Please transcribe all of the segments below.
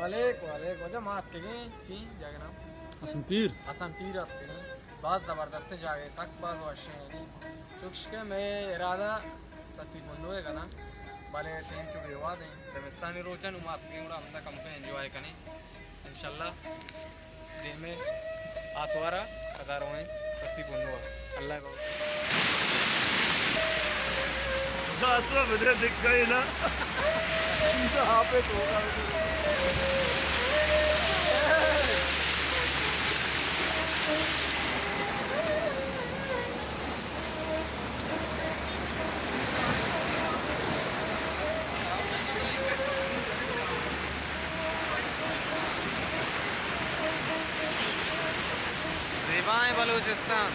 वालेकुम वालेकुम जमात के गए ची जाके नाम हसन पीर आप के गए बहुत ज़बरदस्त जागे सख्त बाज वाशे नहीं चुक्श के मैं इरादा ससी बंदो है ना बाले तीन चुके हुआ दें जबस्तानी रोचन उमात के उड़ा हमदा कम पे एंजॉय करें इंशाल्लाह दिन में आतवारा कदारों में ससी बंदो अल्लाह को आसरा बदरे दिख गए ना इनसे हापे तो ज़ेबाए बलूचिस्तान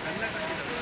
अल्लाह का